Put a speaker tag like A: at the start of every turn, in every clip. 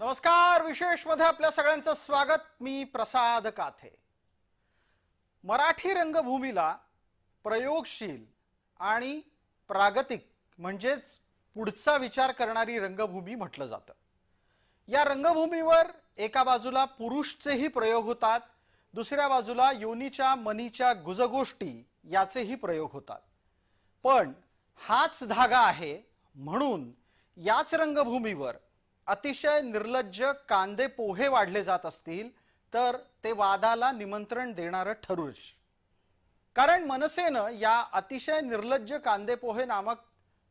A: नमस्कार. विशेष मध्ये आपल्या सगळ्यांचं स्वागत. मी प्रसाद काथे. मराठी रंगभूमीला प्रयोगशील आणि प्रागतिक म्हणजेच पुढचा विचार करणारी रंगभूमी म्हटलं जातं. या रंगभूमीवर एका बाजूला पुरुषचेही प्रयोग होतात, दुसऱ्या बाजूला योनीच्या मनीच्या गुजगोष्टी याचेही प्रयोग होतात. पण हाच धागा आहे म्हणून याच रंगभूमीवर अतिशय निर्लज्ज कांदे पोहे वाढले जात असतील तर ते वादाला निमंत्रण देणारं ठरूच. कारण मनसेनं या अतिशय निर्लज्ज कांदे पोहे नामक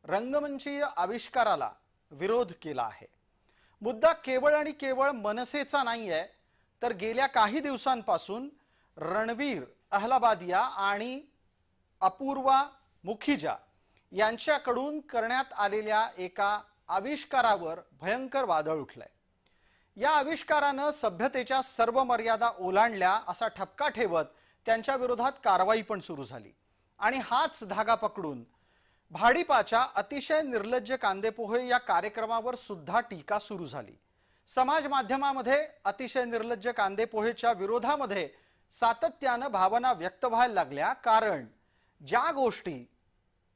A: रंगमंचीय आविष्काराला विरोध केला आहे. मुद्दा केवळ आणि केवळ मनसेचा नाहीये, तर गेल्या काही दिवसांपासून रणवीर अहलाबादिया आणि अपूर्वा मुखिजा यांच्याकडून करण्यात आलेल्या एका आविष्कारावर भयंकर वादळ उठलंय. या आविष्कारानं सभ्यतेच्या सर्व मर्यादा ओलांडल्या असा ठपका ठेवत त्यांच्या विरोधात कारवाई पण सुरू झाली. आणि हाच धागा पकडून भाडीपाच्या अतिशय निर्लज्ज कांदेपोहे या कार्यक्रमावर सुद्धा टीका सुरू झाली. समाज माध्यमामध्ये अतिशय निर्लज्ज कांदेपोहेच्या विरोधामध्ये सातत्यानं भावना व्यक्त व्हायला लागल्या. कारण ज्या गोष्टी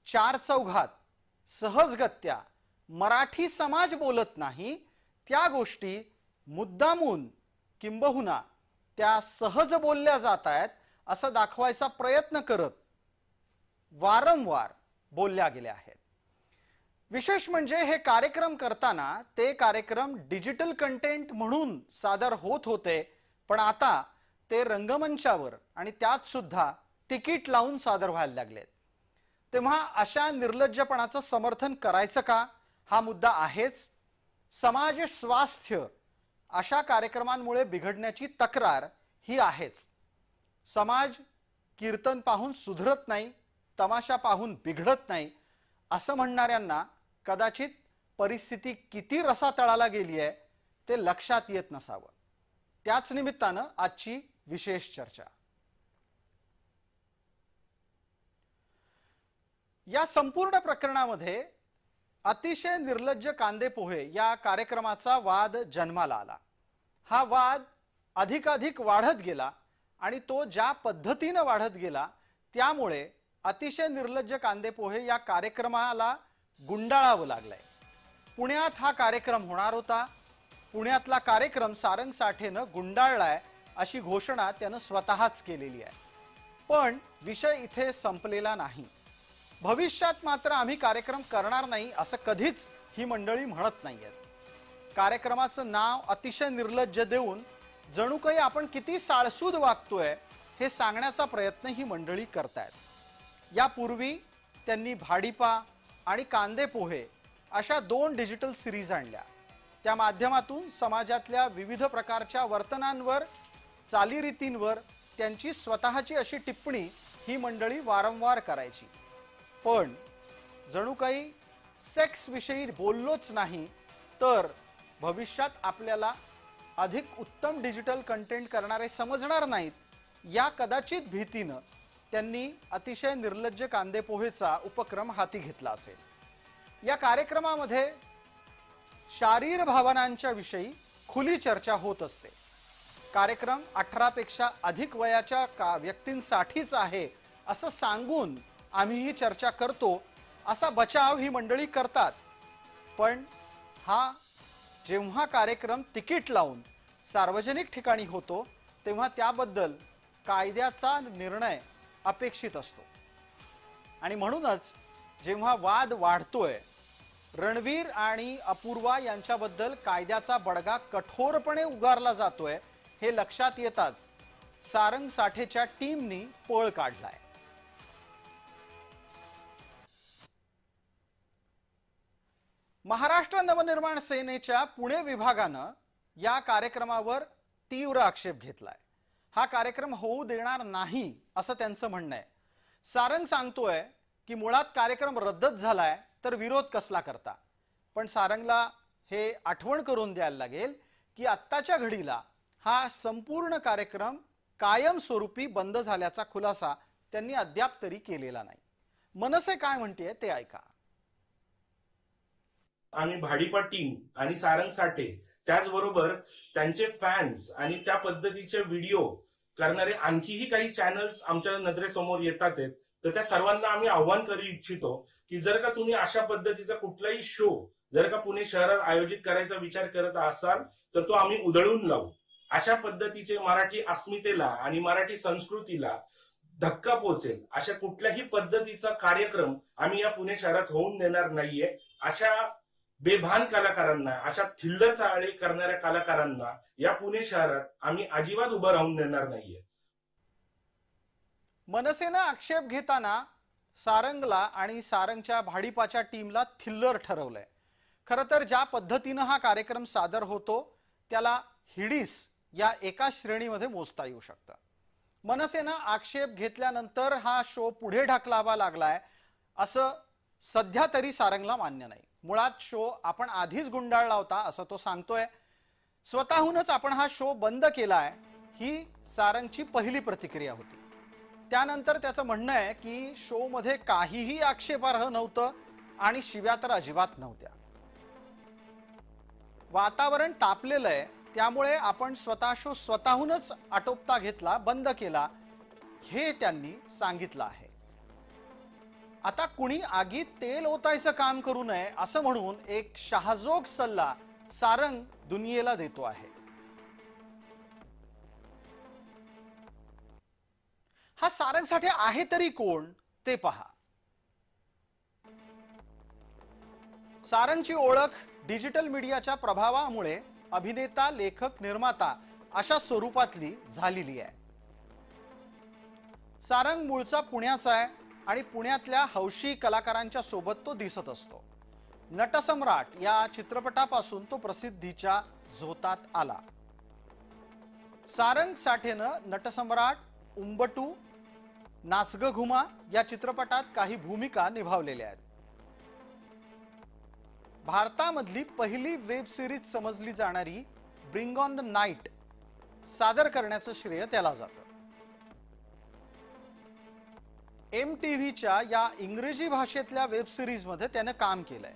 A: चार चौघात सहजगत्या मराठी समाज बोलत नाही त्या गोष्टी मुद्दामून किंबहुना त्या सहज बोलल्या जात आहेत असं दाखवायचा प्रयत्न करत वारंवार बोलल्या गेल्या आहेत. विशेष म्हणजे हे कार्यक्रम करताना ते कार्यक्रम डिजिटल कंटेंट म्हणून सादर होत होते, पण आता ते रंगमंचावर आणि त्यात सुद्धा तिकीट लावून सादर व्हायला लागलेत. तेव्हा अशा निर्लज्जपणाचं समर्थन करायचं का हा मुद्दा आहेच. समाज स्वास्थ्य अशा कार्यक्रमांमुळे बिघडण्याची तक्रार ही आहेच. समाज कीर्तन पाहून सुधरत नाही, तमाशा पाहून बिघडत नाही असं म्हणणाऱ्यांना कदाचित परिस्थिती किती रसातळाला गेली आहे ते लक्षात येत नसावं. त्याच निमित्तानं आजची विशेष चर्चा. या संपूर्ण प्रकरणामध्ये अतिशय निर्लज्ज कांदेपोहे या कार्यक्रमाचा वाद जन्माला आला. हा वाद अधिकाधिक वाढत गेला आणि तो ज्या पद्धतीने वाढत गेला त्यामुळे अतिशय निर्लज्ज कांदेपोहे या कार्यक्रमाला गुंडाळावं लागलंय. पुण्यात हा कार्यक्रम होणार होता. पुण्यातला कार्यक्रम सारंग साठेनं गुंडाळलाय अशी घोषणा त्यानं स्वतःच केलेली आहे. पण विषय इथे संपलेला नाही. भविष्यात मात्र आम्ही कार्यक्रम करणार नाही असं कधीच ही मंडळी म्हणत नाहीयेत. कार्यक्रमाचं नाव अतिशय निर्लज्ज देऊन जणू काही आपण किती साळसूद वागतोय हे सांगण्याचा प्रयत्न ही मंडळी करतायत. यापूर्वी त्यांनी भाडीपा आणि कांदेपोहे अशा 2 डिजिटल सिरीज आणल्या. त्या माध्यमातून समाजातल्या विविध प्रकारच्या वर्तनांवर, चालीरीतींवर त्यांची स्वतःची अशी टिप्पणी ही मंडळी वारंवार करायची. पण जणू काही सेक्स विषयी बोललोच नाही तर भविष्यात आपल्याला अधिक उत्तम डिजिटल कंटेंट करणारे समजणार नाहीत या कदाचित भीतीनं त्यांनी अतिशय निर्लज्ज कांदेपोहेचा उपक्रम हाती घेतला असेल. या कार्यक्रमामध्ये शारीर भावनांच्या विषयी खुली चर्चा होत असते. कार्यक्रम 18 पेक्षा अधिक वयाच्या व्यक्तींसाठीच आहे असं सांगून आम्ही ही चर्चा करतो असा बचाव ही मंडळी करतात. पण हा जेव्हा कार्यक्रम तिकीट लावून सार्वजनिक ठिकाणी होतो तेव्हा त्याबद्दल कायद्याचा निर्णय अपेक्षित असतो. आणि म्हणूनच जेव्हा वाद वाढतोय, रणवीर आणि अपूर्वा यांच्याबद्दल कायद्याचा बडगा कठोरपणे उगारला जातोय हे लक्षात येताच सारंग साठेच्या टीमनी पळ काढलाय. महाराष्ट्र नवनिर्माण सेनेच्या पुणे विभागानं या कार्यक्रमावर तीव्र आक्षेप घेतलाय. हा कार्यक्रम होऊ देणार नाही असं त्यांचं म्हणणं आहे. सारंग सांगतोय की मुळात कार्यक्रम रद्दच झालाय तर विरोध कसला करता. पण सारंगला हे आठवण करून द्यायला लागेल की आत्ताच्या घडीला हा संपूर्ण कार्यक्रम कायमस्वरूपी बंद झाल्याचा खुलासा त्यांनी अद्याप तरी केलेला नाही. मनसे काय म्हणते ते ऐका.
B: आणि भाडीपा टीम आणि सारंग साठे त्याचबरोबर त्यांचे फॅन्स आणि त्या पद्धतीचे व्हिडिओ करणारे आणखीही काही चॅनल्स आमच्या नजरेसमोर येतात आहेत. तर त्या सर्वांना आम्ही आव्हान करू इच्छितो की जर का तुम्ही अशा पद्धतीचा कुठलाही शो जर का पुणे शहरात आयोजित करायचा विचार करत असाल तर तो आम्ही उधळून लावू. अशा पद्धतीचे मराठी अस्मितेला आणि मराठी संस्कृतीला धक्का पोचेल अशा कुठल्याही पद्धतीचा कार्यक्रम आम्ही या पुणे शहरात होऊन देणार नाहीये. अशा बेभान कलाकारांना, अशा थिल्लर चाळे करणाऱ्या कलाकारांना या पुणे शहरात आम्ही अजिबात उभं राहून देणार नाहीये.
A: मनसेनं आक्षेप घेताना सारंगला आणि सारंगच्या भाडीपाच्या टीमला थिल्लर ठरवलंय. खरं तर ज्या पद्धतीनं हा कार्यक्रम सादर होतो त्याला हिडीस या एका श्रेणीमध्ये मोजता येऊ शकतं. मनसेनं आक्षेप घेतल्यानंतर हा शो पुढे ढकलावा लागलाय असं सध्या तरी सारंगला मान्य नाही. मुळात शो आपण आधीच गुंडाळला होता असं तो सांगतोय. स्वतःहूनच आपण हा शो बंद केलाय ही सारंगची पहिली प्रतिक्रिया होती. त्यानंतर त्याचं म्हणणं आहे की शो मध्ये काहीही आक्षेपार्ह नव्हतं आणि शिव्या तर अजिबात नव्हत्या. वातावरण तापलेलं आहे त्यामुळे आपण स्वतः शो स्वतःहूनच आटोपता घेतला, बंद केला हे त्यांनी सांगितलं आहे. आता कुणी आगीत तेल ओतायचं काम करू नये असं म्हणून एक शहाजोग सल्ला सारंग दुनियेला देतो आहे. हा सारंगसाठी आहे तरी कोण ते पहा. सारंगची ओळख डिजिटल मीडियाच्या प्रभावामुळे अभिनेता, लेखक, निर्माता अशा स्वरूपातली झालेली आहे. सारंग मूळचा पुण्याचा आहे आणि पुण्यातल्या हौशी कलाकारांच्या सोबत तो दिसत असतो. नटसम्राट या चित्रपटापासून तो प्रसिद्धीच्या झोतात आला. सारंग साठेनं नटसम्राट, उंबटू, नाच ग घुमा या चित्रपटात काही भूमिका निभावलेल्या आहेत. भारतामधली पहिली वेब सिरीज समजली जाणारी ब्रिंग ऑन द नाईट सादर करण्याचं श्रेय त्याला जातं. MTVच्या या इंग्रजी भाषेतल्या वेब सिरीज मध्ये त्याने काम केलंय.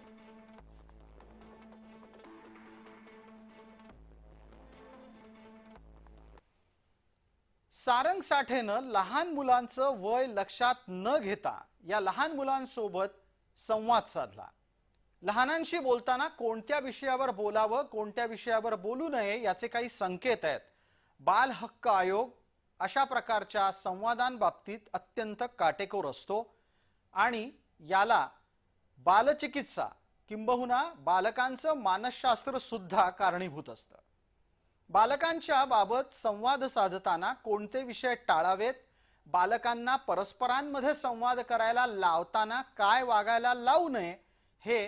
A: सारंग साठेनं लहान मुलांचं वय लक्षात न घेता या लहान मुलांसोबत संवाद साधला. लहानांशी बोलताना कोणत्या विषयावर बोलावं, कोणत्या विषयावर बोलू नये याचे काही संकेत आहेत. बाल हक्क आयोग अशा प्रकारच्या संवादांबाबतीत अत्यंत काटेकोर असतो आणि याला बालचिकित्सा किंबहुना बालकांचं मानसशास्त्र सुद्धा कारणीभूत असतं. बालकांच्या बाबत संवाद साधताना कोणते विषय टाळावेत, बालकांना परस्परांमध्ये संवाद करायला लावताना काय वागायला लावू नये हे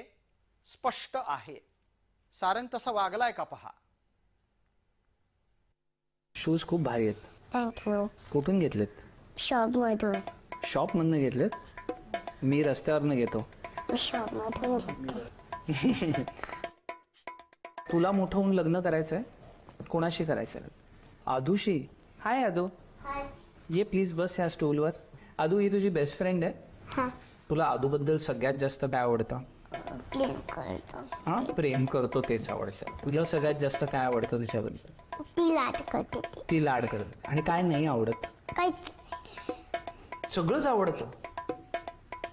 A: स्पष्ट आहे. सारंग तसा वागलाय का पहा.
C: शूज खूप भारी आहेत.
D: थँक्यू.
C: कुठून घेतलेत?
D: शॉपमधून.
C: शॉपमधनं घेतलेत? मी रस्त्यावरनं घेतो.
D: शॉपमधून घेतले.
C: तुला मोठं होऊन लग्न करायचंय? कोणाशी करायचंय? आदूशी. हाय आदू. ये प्लीज बस या स्टूलवर. आदू ही तुझी बेस्ट फ्रेंड आहे.
D: हा.
C: तुला आदूबद्दल सगळ्यात जास्त काय आवडतं?
D: प्रेम करतो.
C: हा, प्रेम करतो तेच आवडतं. तुला सगळ्यात जास्त काय आवडतं तिच्याबद्दल?
D: ती लाड करते ती.
C: ती लाड करते. आणि काय नाही आवडत?
D: काहीच.
C: सगळंच आवडतं.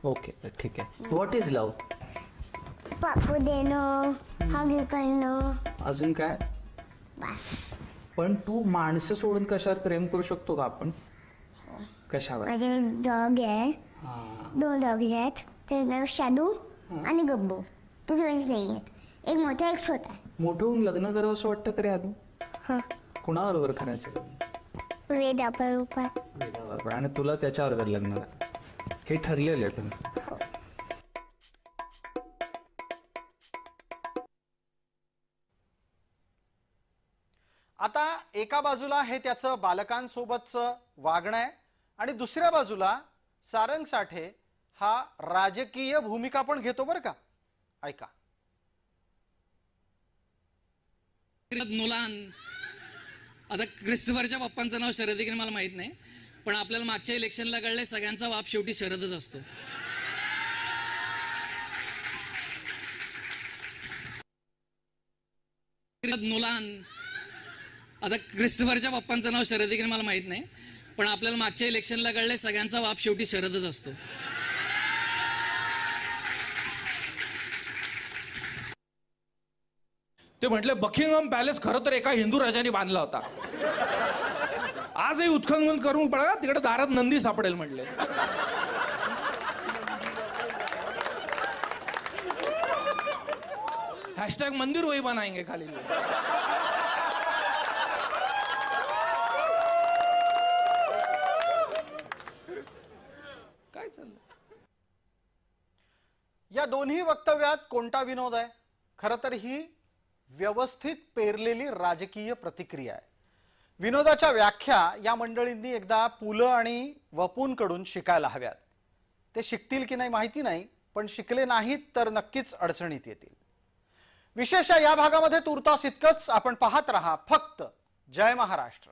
C: ओके ठीक आहे. What is love?
D: पापू देणं, हगी करणं.
C: अजून काय?
D: बस.
C: पण तू माणसं सोडून कशावर प्रेम करू शकतो का आपण? कशावर?
D: माझे डॉग आहे.
C: हा.
D: 2 डॉग आहेत. ते नाव शादू आणि गब्बू. दुसरेच नाही आहेत. एक मोठा एक छोटा आहे.
C: मोठं होऊन लग्न करावं असं वाटतं तरी आदू?
D: हा.
C: कुणाबरोबर करायचं?
D: वेद अपरूपा.
C: आणि तुला त्याच्याबरोबर लग्न करायचं. हे ठरलेलं आहे तुमचं?
A: आता एका बाजूला हे त्याचं बालकांसोबतचं वागणं आहे आणि दुसऱ्या बाजूला सारंग साठे हा राजकीय भूमिका पण घेतो बरं का. ऐका.
E: मुलान आता क्रिस्टोफरच्या पप्पांचं नाव शरद आहे की मला माहित नाही, पण आपल्याला मागच्या इलेक्शनला कळलंय सगळ्यांचा बाप शेवटी शरदच असतो. नोलान, आता क्रिस्टोफरच्या पप्पांचं नाव शरद आहे की नाही मला माहित नाही, पण आपल्याला मागच्या इलेक्शनला कळलंय सगळ्यांचा बाप शेवटी शरदच असतो.
F: ते म्हटले बकिंगहॅम पॅलेस खरं तर एका हिंदू राजाने बांधला होता. आजही उत्खनन करून पडा, तिकडे दारात नंदी सापडेल म्हटले. हॅशटॅग मंदिर वही बनाएंगे खाली. काय चाललं?
A: या दोन्ही वक्तव्यात कोणता विनोद आहे? खरं तर ही व्यवस्थित पेरलेली राजकीय प्रतिक्रिया आहे. विनोदाच्या व्याख्या या मंडळींनी एकदा पुलं आणि वपूंकडून शिकायला हव्यात. ते शिकतील की नाही माहिती नाही, पण शिकले नाहीत तर नक्कीच अडचणीत येतील. विशेष या भागामध्ये तुर्तास इतकंच. आपण पाहत रहा फक्त जय महाराष्ट्र.